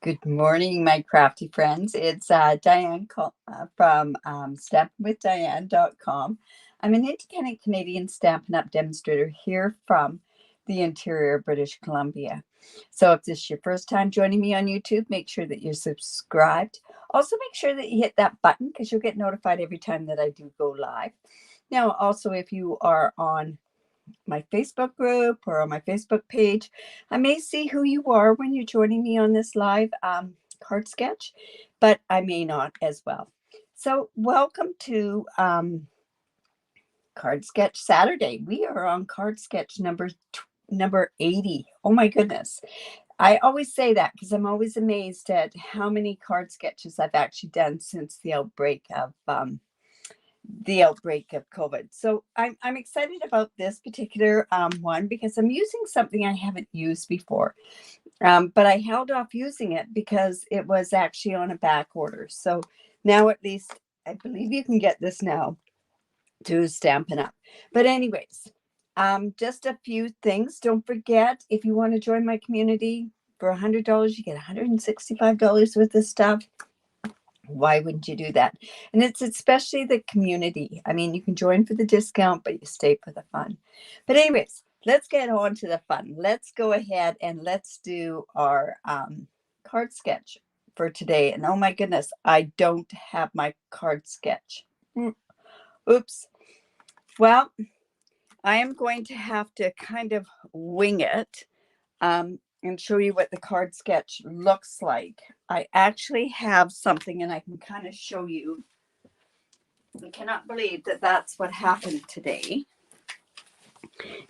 Good morning, my crafty friends. It's Diane from stampinwithdiane.com. I'm an independent Canadian Stampin' Up demonstrator here from the interior of British Columbia. So if this is your first time joining me on YouTube, make sure that you're subscribed. Also, make sure that you hit that button because you'll get notified every time that I do go live. Now, also, if you are on my Facebook group or on my Facebook page, I may see who you are when you're joining me on this live card sketch, but I may not as well. So welcome to Card Sketch Saturday. We are on card sketch number 80. Oh my goodness. I always say that because I'm always amazed at how many card sketches I've actually done since the outbreak of COVID. So I'm excited about this particular one because I'm using something I haven't used before. But I held off using it because it was actually on a back order. So now at least I believe you can get this now to Stampin' Up. But anyways, just a few things. Don't forget, if you want to join my community for $100, you get $165 worth of stuff. Why wouldn't you do that? And it's especially the community. I mean, you can join for the discount, but you stay for the fun. But anyways, let's get on to the fun. Let's go ahead and let's do our card sketch for today. And oh my goodness, I don't have my card sketch. Oops. Well, I am going to have to kind of wing it. And show you what the card sketch looks like. I actually have something and I can kind of show you. I cannot believe that that's what happened today.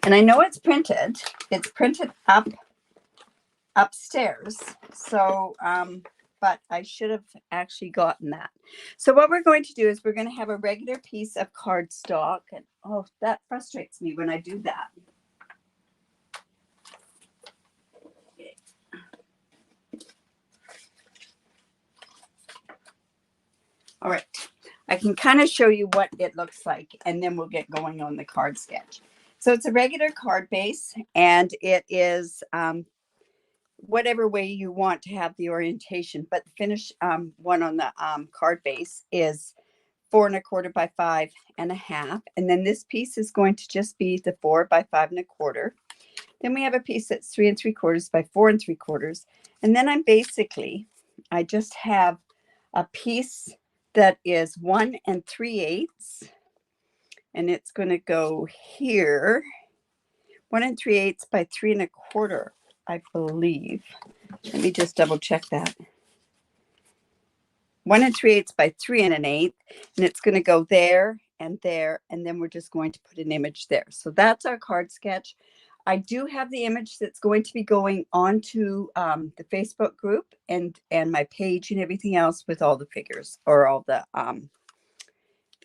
And I know it's printed. It's printed upstairs. So, but I should have actually gotten that. So what we're going to do is we're going to have a regular piece of cardstock. And oh, that frustrates me when I do that. All right, I can kind of show you what it looks like, and then we'll get going on the card sketch. So it's a regular card base, and it is whatever way you want to have the orientation, but the finished one on the card base is 4 1/4 by 5 1/2. And then this piece is going to just be the 4 by 5 1/4. Then we have a piece that's 3 3/4 by 4 3/4. And then I just have a piece that is 1 3/8, and it's going to go here 1 3/8 by 3 1/4, I believe. Let me just double check that. 1 3/8 by 3 1/8, and it's going to go there, and then we're just going to put an image there. So that's our card sketch. I do have the image that's going to be going onto the Facebook group and my page and everything else with all the figures, or all the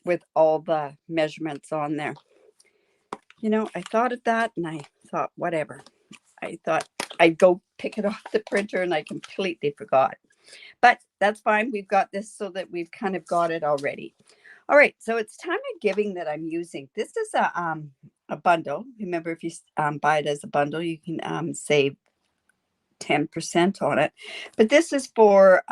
with all the measurements on there. You know, I thought of that and I thought, whatever. I thought I'd go pick it off the printer and I completely forgot. But that's fine. We've got this so that we've kind of got it already. All right, so it's time of giving that I'm using. This is a bundle. Remember, if you buy it as a bundle, you can save 10% on it. But this is for,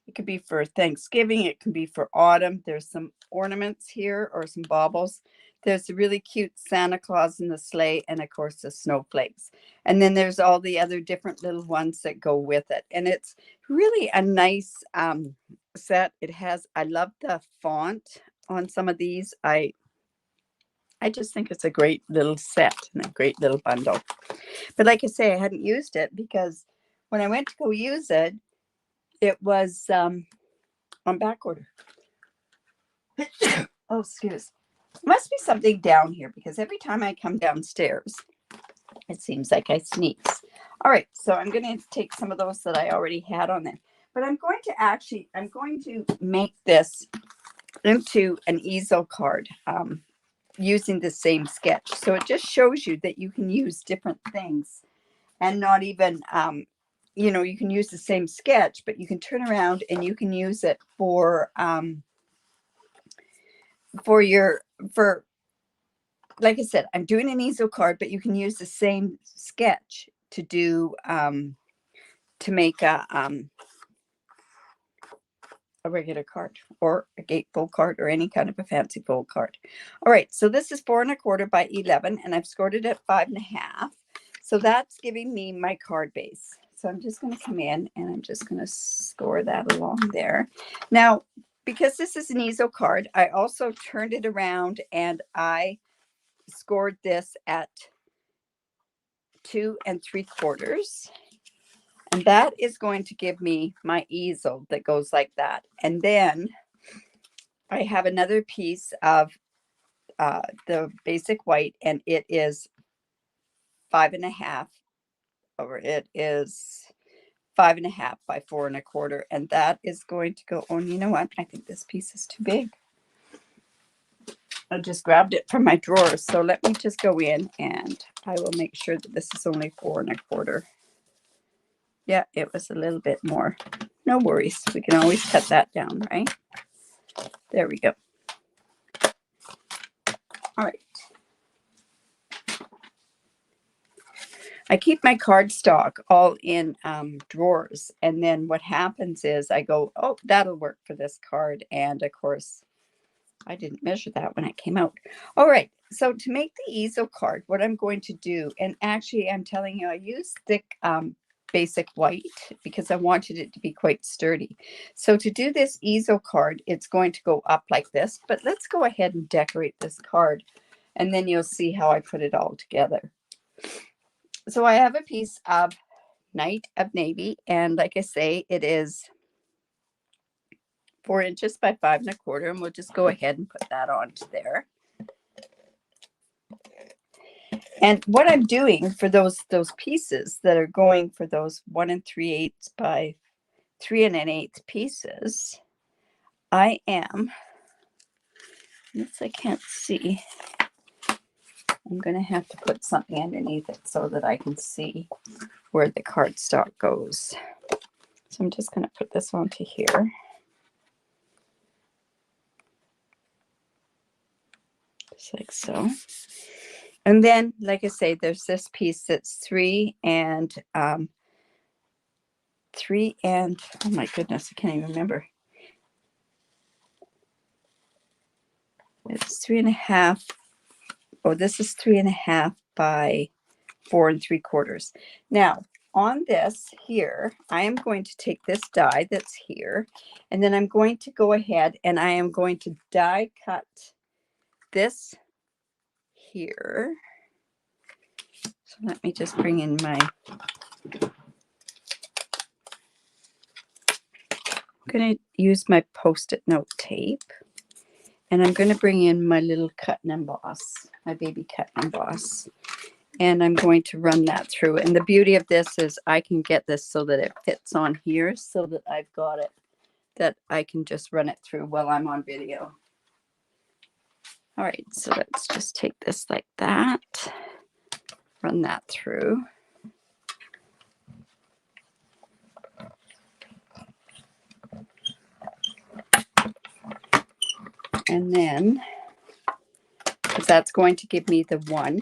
it could be for Thanksgiving. It can be for autumn. There's some ornaments here or some baubles. There's a really cute Santa Claus in the sleigh, and of course the snowflakes. And then there's all the other different little ones that go with it. And it's really a nice set. It has, I love the font on some of these. I just think it's a great little set and a great little bundle. But like I say, I hadn't used it because when I went to go use it, it was on back order. Oh, excuse. Must be something down here because every time I come downstairs, it seems like I sneeze. All right, so I'm going to take some of those that I already had on there. But I'm going to make this into an easel card using the same sketch. So it just shows you that you can use different things and not even, you know, you can use the same sketch, but you can turn around and you can use it for like I said, I'm doing an easel card, but you can use the same sketch to do to make a regular card or a gatefold card or any kind of a fancy fold card. All right, so this is 4 1/4 by 11, and I've scored it at 5 1/2. So that's giving me my card base. So I'm just going to come in and I'm just going to score that along there. Now, because this is an easel card, I also turned it around and I scored this at 2 3/4. And that is going to give me my easel that goes like that. And then I have another piece of the basic white, and it is 5 1/2, or it is 5 1/2 by 4 1/4. And that is going to go, oh, you know what? I think this piece is too big. I just grabbed it from my drawer. So let me just go in and I will make sure that this is only 4 1/4. Yeah, it was a little bit more. No worries. We can always cut that down, right? There we go. All right. I keep my cardstock all in drawers. And then what happens is I go, oh, that'll work for this card. And of course, I didn't measure that when it came out. All right. So to make the easel card, what I'm going to do, and actually I'm telling you, I use thick basic white because I wanted it to be quite sturdy. So to do this easel card, it's going to go up like this, but let's go ahead and decorate this card and then you'll see how I put it all together. So I have a piece of Night of Navy, and like I say, it is 4 inches by 5 1/4, and we'll just go ahead and put that onto there. And what I'm doing for those pieces that are going for those 1 3/8 by 3 1/8 pieces, I am, this I can't see, I'm going to have to put something underneath it so that I can see where the cardstock goes. So I'm just going to put this onto here. Just like so. And then, like I say, there's this piece that's 3 and, oh my goodness, I can't even remember. It's 3 1/2. Oh, this is 3 1/2 by 4 3/4. Now, on this here, I am going to take this die that's here, and then I'm going to go ahead and I am going to die cut this here. So let me just bring in my, I'm going to use my Post-it note tape, and I'm going to bring in my little cut and emboss, my baby cut and emboss, and I'm going to run that through. And the beauty of this is I can get this so that it fits on here, so that I've got it, that I can just run it through while I'm on video. All right, so let's just take this like that, run that through. And then, because that's going to give me the one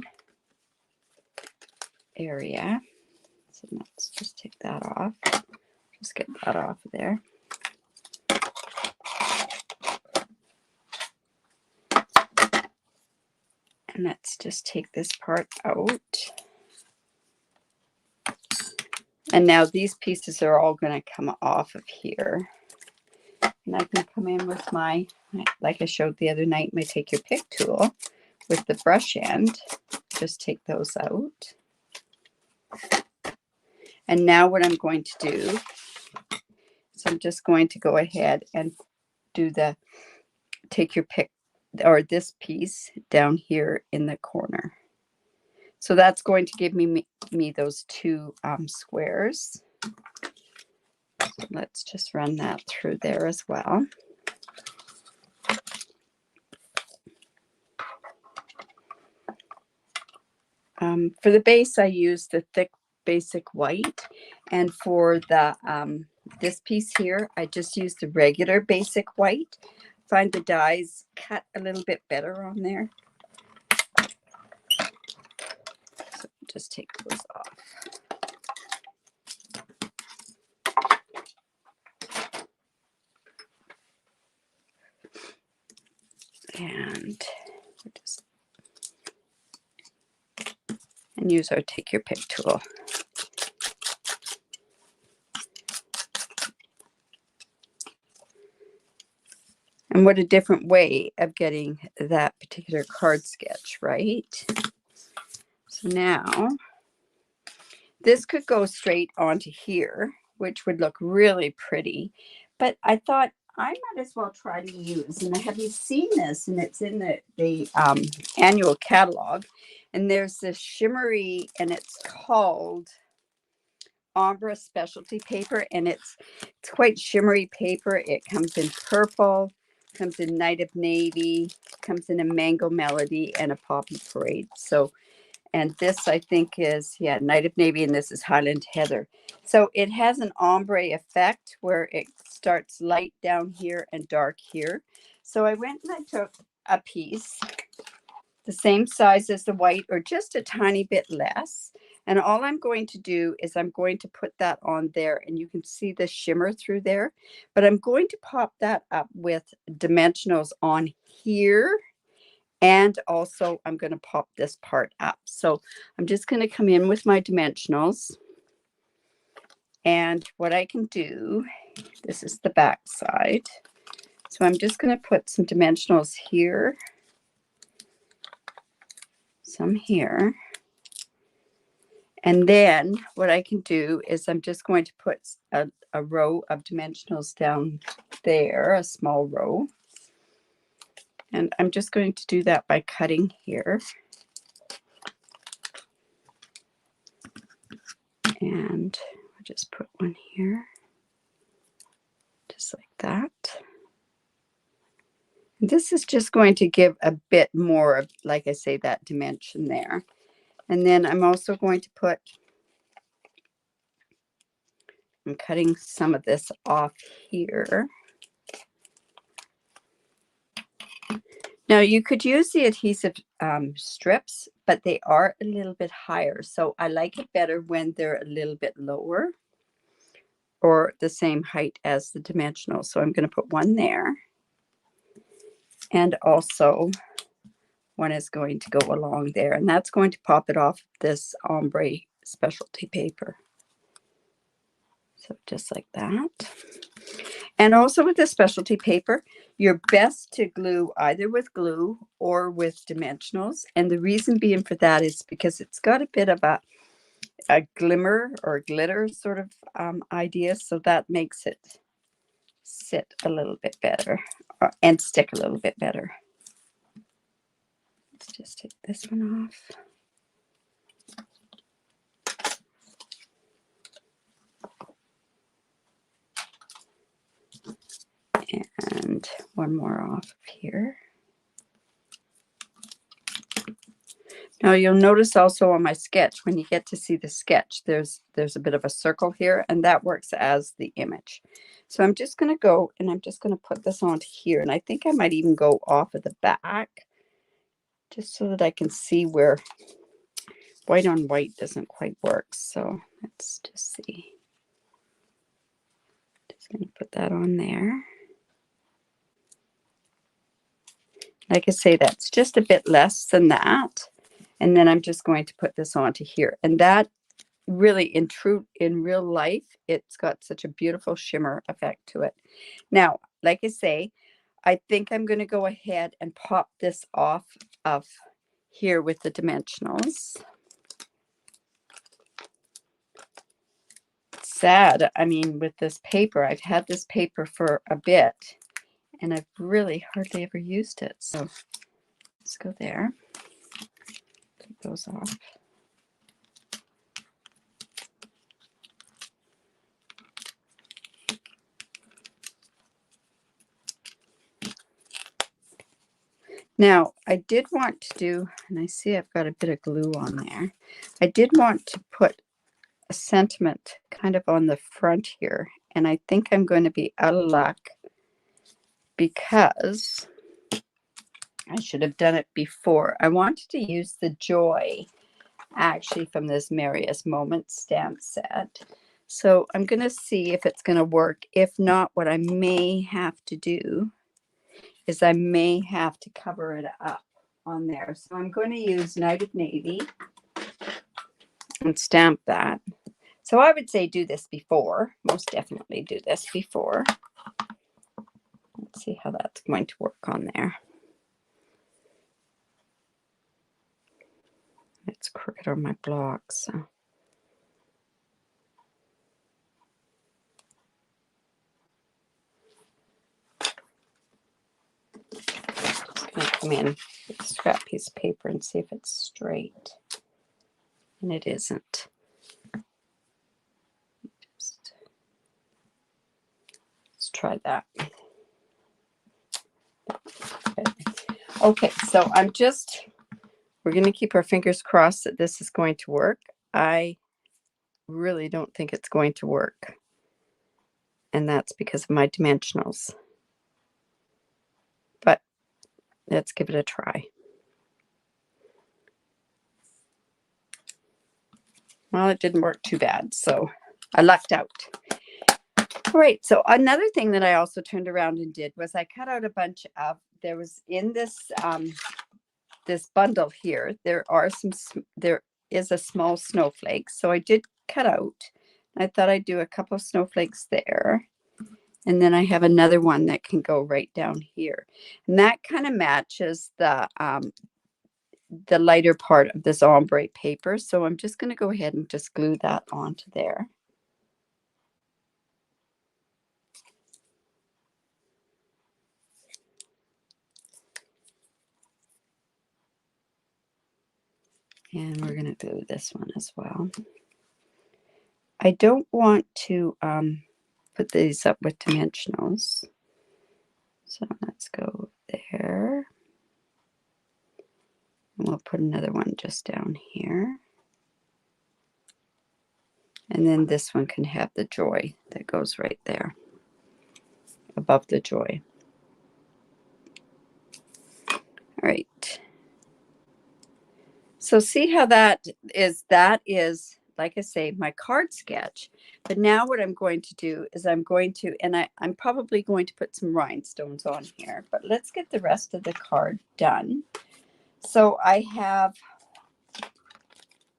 area. So let's just take that off. Just get that off of there. And let's just take this part out. And now these pieces are all going to come off of here. And I can come in with my, like I showed the other night, my Take Your Pick tool with the brush end. Just take those out. And now what I'm going to do is I'm just going to go ahead and do the Take Your Pick, or this piece down here in the corner. So that's going to give me those two squares. So let's just run that through there as well. For the base, I use the thick basic white, and for the this piece here, I just use the regular basic white. Find the dies cut a little bit better on there. So just take those off. And use our take your pick tool. And what a different way of getting that particular card sketch, right? So now this could go straight onto here, which would look really pretty. But I thought I might as well try to use, and have you seen this? And it's in the annual catalog. And there's this shimmery, and it's called Ombre specialty paper, and it's quite shimmery paper. It comes in purple, comes in Night of Navy, comes in a Mango Melody and a Poppy Parade. So, and this I think is, yeah, Night of Navy, and this is Highland Heather. So it has an ombre effect where it starts light down here and dark here. So I went and I took a piece the same size as the white or just a tiny bit less. And all I'm going to do is I'm going to put that on there, and you can see the shimmer through there. But I'm going to pop that up with dimensionals on here. And also I'm going to pop this part up. So I'm just going to come in with my dimensionals. And what I can do, this is the back side. So I'm just going to put some dimensionals here. Some here. And then what I can do is I'm just going to put a row of dimensionals down there, a small row. And I'm just going to do that by cutting here. And I'll just put one here, just like that. And this is just going to give a bit more of, like I say, that dimension there. And then I'm also going to put, I'm cutting some of this off here. Now you could use the adhesive strips, but they are a little bit higher. So I like it better when they're a little bit lower or the same height as the dimensional. So I'm going to put one there. And also one is going to go along there. And that's going to pop it off this ombre specialty paper. So just like that. And also with the specialty paper, you're best to glue either with glue or with dimensionals. And the reason being for that is because it's got a bit of a glimmer or glitter sort of idea. So that makes it sit a little bit better and stick a little bit better. Let's just take this one off. And one more off of here. Now you'll notice also on my sketch, when you get to see the sketch, there's a bit of a circle here, and that works as the image. So I'm just going to go and I'm just going to put this onto here. And I think I might even go off of the back just so that I can see where white on white doesn't quite work. So let's just see. Just going to put that on there. Like I say, that's just a bit less than that. And then I'm just going to put this onto here. And that really, in real life, it's got such a beautiful shimmer effect to it. Now, like I say, I think I'm going to go ahead and pop this off of here with the dimensionals. It's sad. I mean, with this paper, I've had this paper for a bit, and I've really hardly ever used it. So let's go there. Take those off. Now, I did want to do, and I see I've got a bit of glue on there. I did want to put a sentiment kind of on the front here, and I think I'm going to be out of luck because I should have done it before. I wanted to use the joy actually from this Merriest Moments stamp set. So I'm going to see if it's going to work. If not, what I may have to do, is I may have to cover it up on there. So I'm going to use United Navy and stamp that. So I would say do this before, most definitely do this before. Let's see how that's going to work on there. It's crooked on my block, so. Just gonna come in with a scrap piece of paper and see if it's straight. And it isn't. Let's try that. Okay, so we're going to keep our fingers crossed that this is going to work. I really don't think it's going to work. And that's because of my dimensionals. But let's give it a try. Well, it didn't work too bad, so I lucked out. All right, so another thing that I also turned around and did was I cut out a bunch of, there was in this this bundle here, there is a small snowflake. So I did cut out. I thought I'd do a couple of snowflakes there. And then I have another one that can go right down here. And that kind of matches the lighter part of this ombre paper. So I'm just going to go ahead and just glue that onto there. And we're going to glue this one as well. I don't want to put these up with dimensionals. So let's go there. And we'll put another one just down here. And then this one can have the joy that goes right there above the joy. All right. So see how that is, like I say, my card sketch. But now what I'm going to do is I'm going to, and I'm probably going to put some rhinestones on here, but let's get the rest of the card done. So I have,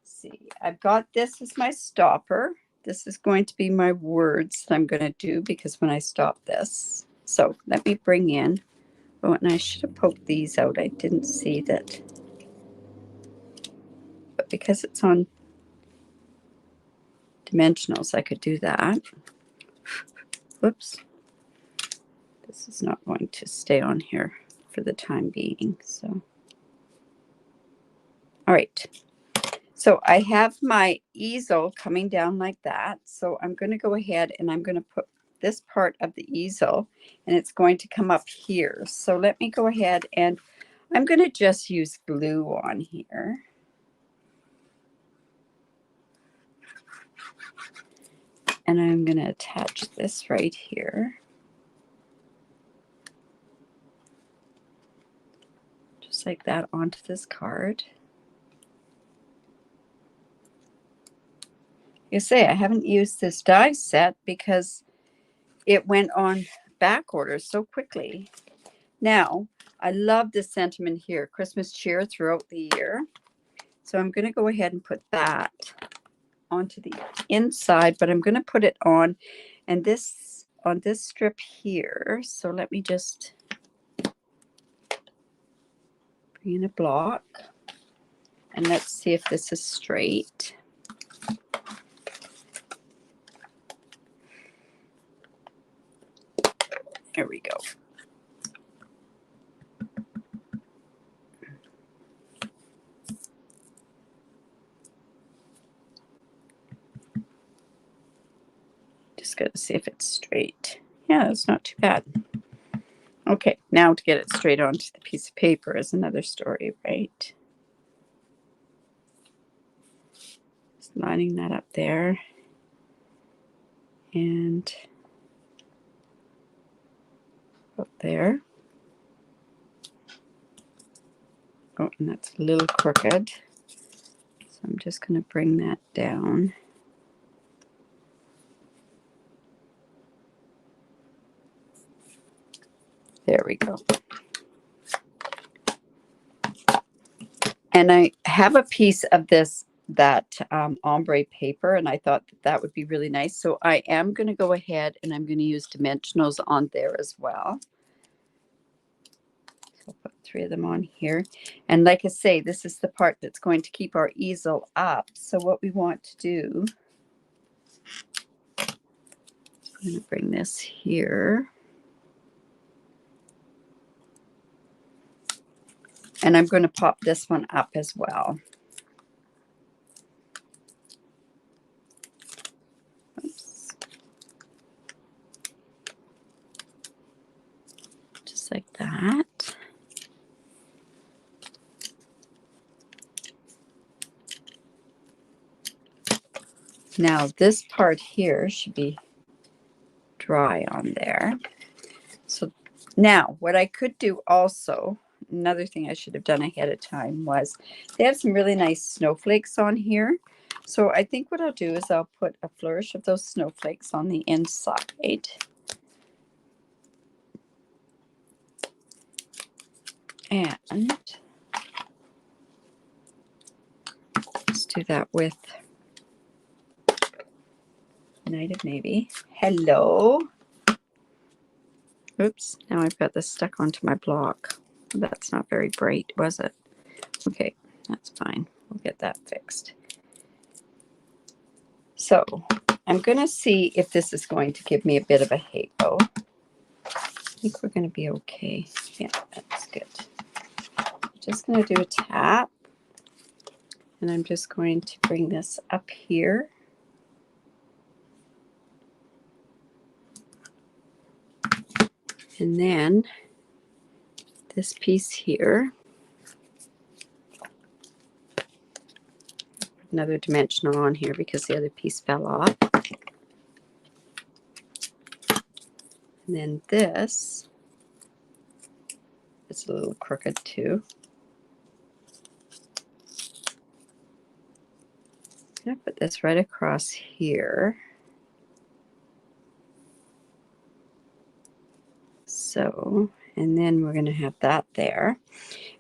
see, I've got this as my stopper. This is going to be my words that I'm going to do because when I stop this. So let me bring in, oh, and I should have poked these out. I didn't see that. But because it's on dimensionals, I could do that. Whoops. This is not going to stay on here for the time being. So, all right. So I have my easel coming down like that. So I'm going to go ahead and I'm going to put this part of the easel and it's going to come up here. So let me go ahead and I'm going to just use glue on here. And I'm going to attach this right here. Just like that onto this card. You say I haven't used this die set because it went on back order so quickly. Now, I love this sentiment here, Christmas cheer throughout the year. So I'm going to go ahead and put that onto the inside, but I'm going to put it on and this on this strip here. So let me just bring in a block and let's see if this is straight. There we go. Just got to see if it's straight. Yeah, it's not too bad. Okay, now to get it straight onto the piece of paper is another story, right? Just lining that up there. And up there. Oh, and that's a little crooked. So I'm just going to bring that down. There we go. And I have a piece of that ombre paper, and I thought that would be really nice. So I am going to go ahead and I'm going to use dimensionals on there as well. So I'll put 3 of them on here. And like I say, this is the part that's going to keep our easel up. So what we want to do, I'm going to bring this here. And I'm going to pop this one up as well. Oops. Just like that. Now this part here should be dry on there. So now what I could do also, another thing I should have done ahead of time was they have some really nice snowflakes on here. So I think what I'll do is I'll put a flourish of those snowflakes on the inside. And let's do that with United maybe. Hello. Oops, now I've got this stuck onto my block. That's not very bright, was it? Okay, that's fine. We'll get that fixed. So I'm going to see if this is going to give me a bit of a halo. I think we're going to be okay. Yeah, that's good. I'm just going to do a tap. And I'm just going to bring this up here. And then this piece here. Another dimensional on here because the other piece fell off. And then this is a little crooked too. I'm going to put this right across here. So, and then we're going to have that there.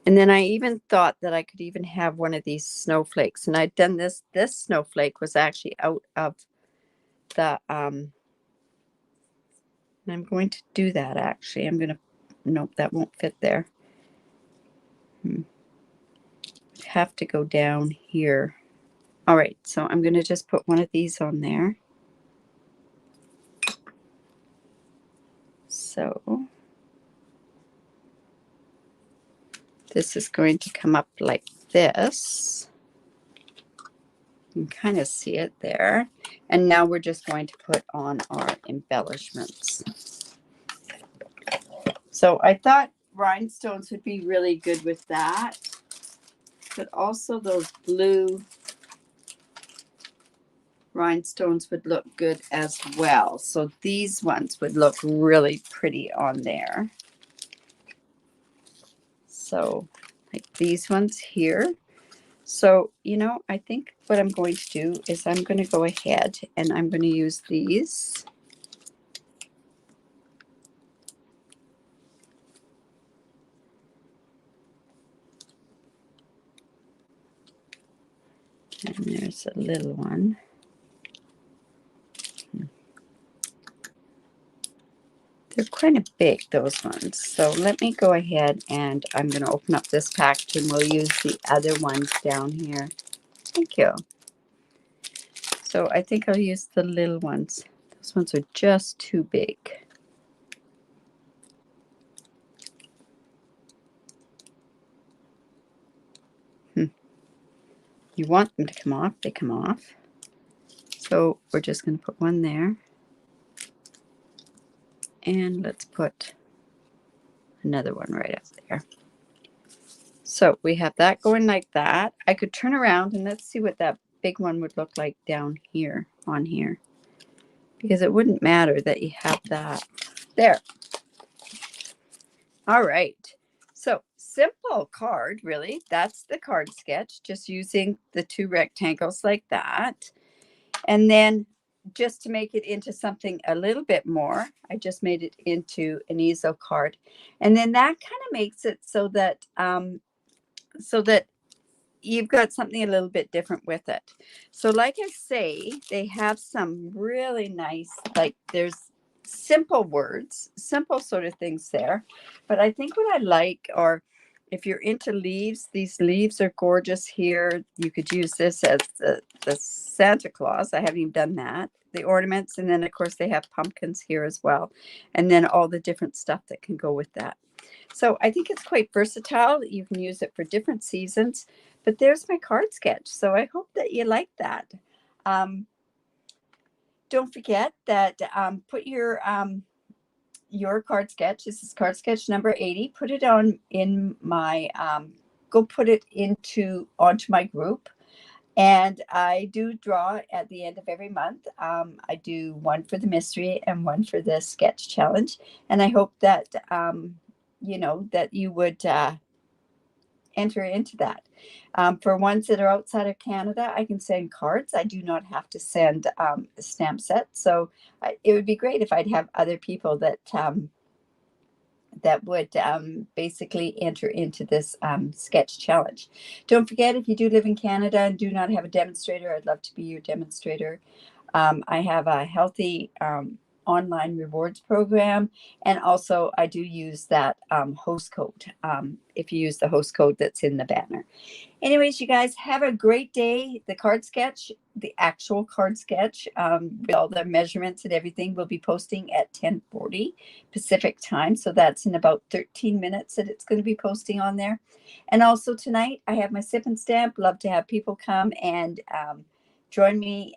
And then I even thought that I could even have one of these snowflakes. And I'd done this. This snowflake was actually out of the, and I'm going to do that actually. I'm going to, nope, that won't fit there. Have to go down here. All right, so I'm going to just put one of these on there. So this is going to come up like this. You can kind of see it there. And now we're just going to put on our embellishments. So I thought rhinestones would be really good with that, but also those blue rhinestones would look good as well. So these ones would look really pretty on there. So like these ones here. So, you know, I think what I'm going to do is I'm going to go ahead and I'm going to use these. And there's a little one. They're kind of big, those ones. So let me go ahead and I'm going to open up this package and we'll use the other ones down here. Thank you. So I think I'll use the little ones. Those ones are just too big. You want them to come off, they come off. So we're just going to put one there. And let's put another one right up there. So we have that going like that. I could turn around and let's see what that big one would look like down here on here. Because it wouldn't matter that you have that. There. All right. So simple card, really. That's the card sketch, just using the 2 rectangles like that. And then just to make it into something a little bit more, I just made it into an easel card. And then that kind of makes it so that you've got something a little bit different with it. So like I say, they have some really nice, like there's simple words, simple sort of things there. But I think what I like, or if you're into leaves, these leaves are gorgeous here. You could use this as the Santa Claus. I haven't even done that. The ornaments, and then of course they have pumpkins here as well. And then all the different stuff that can go with that. So I think it's quite versatile. You can use it for different seasons. But there's my card sketch. So I hope that you like that. Don't forget that put your card sketch. This is card sketch number 80. Put it on in my, go put it onto my group. And I do draw at the end of every month. I do one for the mystery and one for the sketch challenge. And I hope that, that you would enter into that. For ones that are outside of Canada, I can send cards. I do not have to send a stamp set. So it would be great if I'd have other people that would basically enter into this sketch challenge. Don't forget, if you do live in Canada and do not have a demonstrator, I'd love to be your demonstrator. I have a healthy online rewards program, and also I do use that host code if you use the host code that's in the banner. Anyways, you guys have a great day. The card sketch, the actual card sketch with all the measurements and everything, will be posting at 10:40 Pacific time. So that's in about 13 minutes that it's going to be posting on there. And also tonight I have my sip and stamp. Love to have people come and join me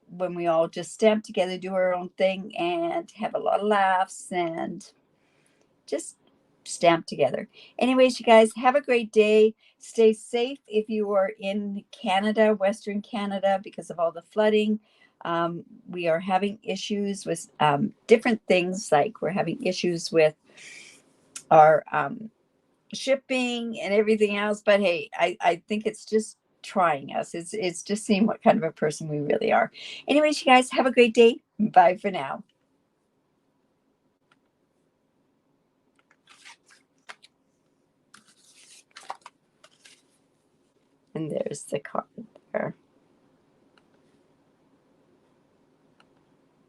when we all just stamp together, do our own thing, and have a lot of laughs and just stamp together. Anyways, you guys have a great day. Stay safe if you are in Canada, Western Canada, because of all the flooding. We are having issues with different things, like we're having issues with our shipping and everything else. But hey, I think it's just trying us. It's just seeing what kind of a person we really are. Anyways, you guys have a great day. Bye for now. And there's the card.